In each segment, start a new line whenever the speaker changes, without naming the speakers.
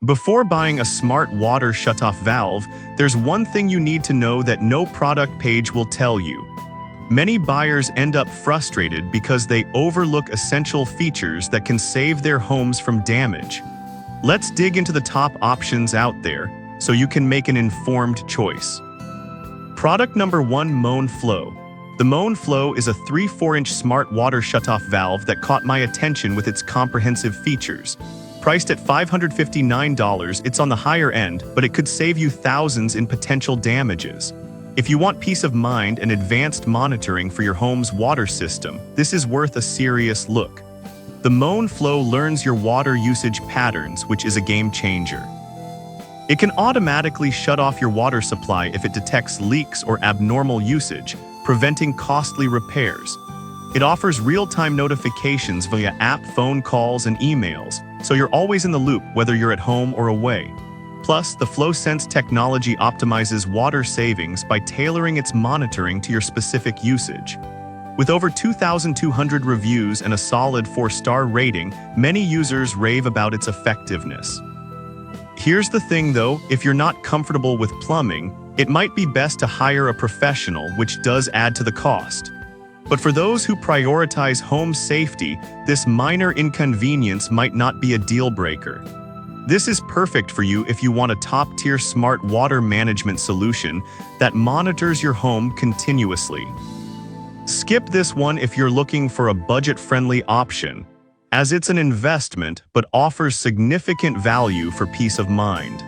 Before buying a smart water shutoff valve, there's one thing you need to know that no product page will tell you. Many buyers end up frustrated because they overlook essential features that can save their homes from damage. Let's dig into the top options out there so you can make an informed choice. Product number 1, Moan Flow. The Moan Flow is a 3/4-inch smart water shutoff valve that caught my attention with its comprehensive features. Priced at $559, it's on the higher end, but it could save you thousands in potential damages. If you want peace of mind and advanced monitoring for your home's water system, this is worth a serious look. The Moan Flow learns your water usage patterns, which is a game changer. It can automatically shut off your water supply if it detects leaks or abnormal usage, preventing costly repairs. It offers real-time notifications via app, phone calls, and emails, so you're always in the loop whether you're at home or away. Plus, the FlowSense technology optimizes water savings by tailoring its monitoring to your specific usage. With over 2,200 reviews and a solid 4-star rating, many users rave about its effectiveness. Here's the thing though, if you're not comfortable with plumbing, it might be best to hire a professional, which does add to the cost. But for those who prioritize home safety, this minor inconvenience might not be a deal breaker. This is perfect for you if you want a top-tier smart water management solution that monitors your home continuously. Skip this one if you're looking for a budget-friendly option, as it's an investment but offers significant value for peace of mind.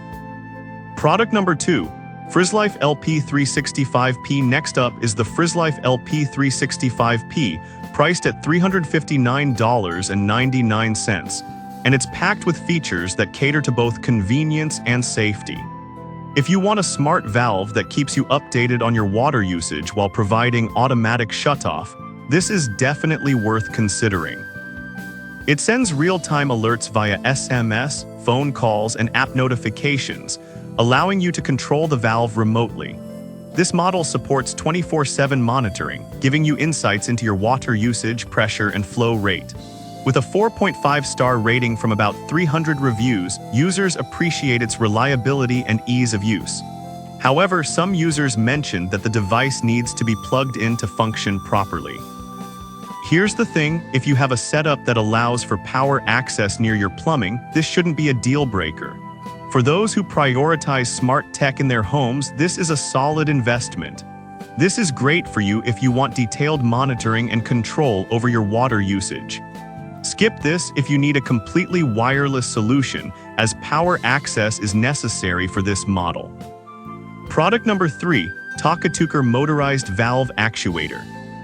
Product number 2. FrizzLife LP365P. Next up is the FrizzLife LP365P, priced at $359.99, and it's packed with features that cater to both convenience and safety. If you want a smart valve that keeps you updated on your water usage while providing automatic shutoff, this is definitely worth considering. It sends real-time alerts via SMS, phone calls, and app notifications, allowing you to control the valve remotely. This model supports 24/7 monitoring, giving you insights into your water usage, pressure, and flow rate. With a 4.5-star rating from about 300 reviews, users appreciate its reliability and ease of use. However, some users mentioned that the device needs to be plugged in to function properly. Here's the thing, if you have a setup that allows for power access near your plumbing, this shouldn't be a deal breaker. For those who prioritize smart tech in their homes, this is a solid investment. This is great for you if you want detailed monitoring and control over your water usage. Skip this if you need a completely wireless solution, as power access is necessary for this model. Product number 3, Takatuker Motorized Valve Actuator.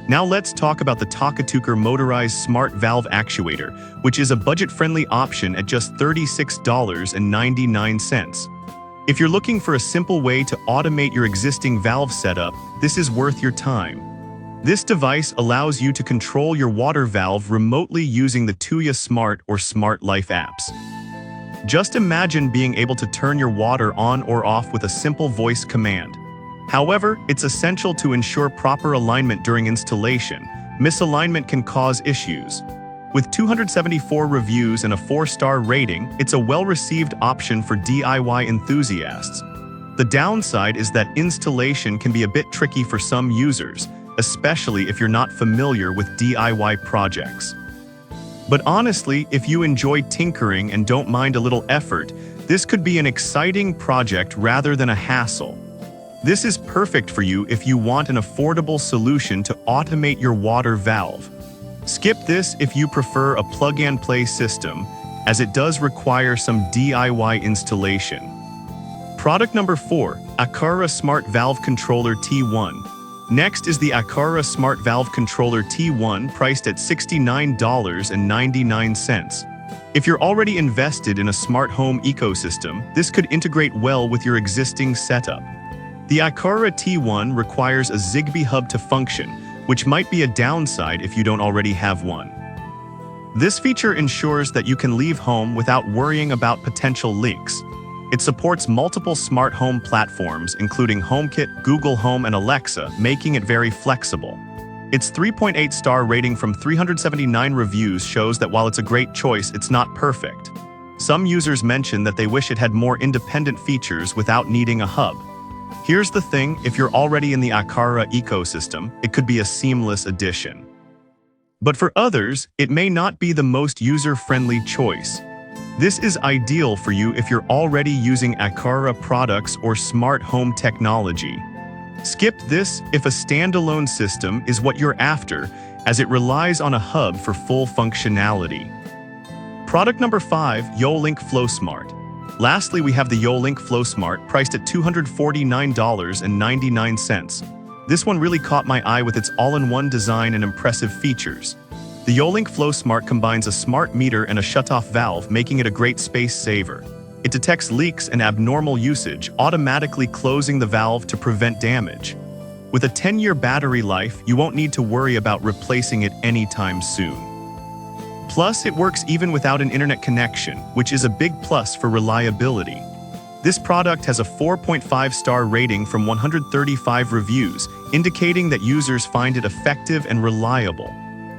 Now let's talk about the Takatuker Motorized Smart Valve Actuator, which is a budget-friendly option at just $36.99. If you're looking for a simple way to automate your existing valve setup, this is worth your time. This device allows you to control your water valve remotely using the Tuya Smart or Smart Life apps. Just imagine being able to turn your water on or off with a simple voice command. However, it's essential to ensure proper alignment during installation. Misalignment can cause issues. With 274 reviews and a 4-star rating, it's a well-received option for DIY enthusiasts. The downside is that installation can be a bit tricky for some users, especially if you're not familiar with DIY projects. But honestly, if you enjoy tinkering and don't mind a little effort, this could be an exciting project rather than a hassle. This is perfect for you if you want an affordable solution to automate your water valve. Skip this if you prefer a plug-and-play system, as it does require some DIY installation. Product number 4, Aqara Smart Valve Controller T1. Next is the Aqara Smart Valve Controller T1, priced at $69.99. If you're already invested in a smart home ecosystem, this could integrate well with your existing setup. The Aqara T1 requires a Zigbee hub to function, which might be a downside if you don't already have one. This feature ensures that you can leave home without worrying about potential leaks. It supports multiple smart home platforms, including HomeKit, Google Home, and Alexa, making it very flexible. Its 3.8-star rating from 379 reviews shows that while it's a great choice, it's not perfect. Some users mention that they wish it had more independent features without needing a hub. Here's the thing, if you're already in the Aqara ecosystem, it could be a seamless addition. But for others, it may not be the most user-friendly choice. This is ideal for you if you're already using Aqara products or smart home technology. Skip this if a standalone system is what you're after, as it relies on a hub for full functionality. Product number 5, YoLink FlowSmart. Lastly, we have the YoLink FlowSmart, priced at $249.99. This one really caught my eye with its all-in-one design and impressive features. The YoLink FlowSmart combines a smart meter and a shutoff valve, making it a great space saver. It detects leaks and abnormal usage, automatically closing the valve to prevent damage. With a 10-year battery life, you won't need to worry about replacing it anytime soon. Plus, it works even without an internet connection, which is a big plus for reliability. This product has a 4.5-star rating from 135 reviews, indicating that users find it effective and reliable.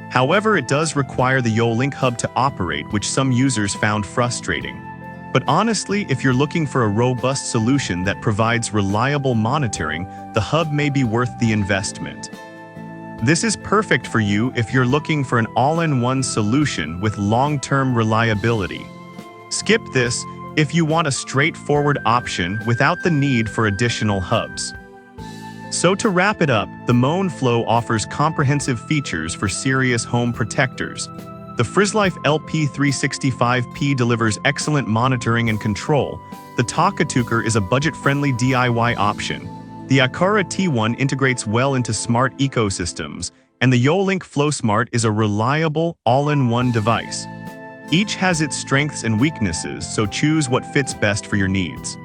However, it does require the YoLink hub to operate, which some users found frustrating. But honestly, if you're looking for a robust solution that provides reliable monitoring, the hub may be worth the investment. This is perfect for you if you're looking for an all-in-one solution with long-term reliability. Skip this if you want a straightforward option without the need for additional hubs. So to wrap it up, the MoanFlow offers comprehensive features for serious home protectors. The FrizzLife LP365P delivers excellent monitoring and control. The Takatuker is a budget-friendly DIY option. The Aqara T1 integrates well into smart ecosystems, and the YoLink FlowSmart is a reliable, all-in-one device. Each has its strengths and weaknesses, so choose what fits best for your needs.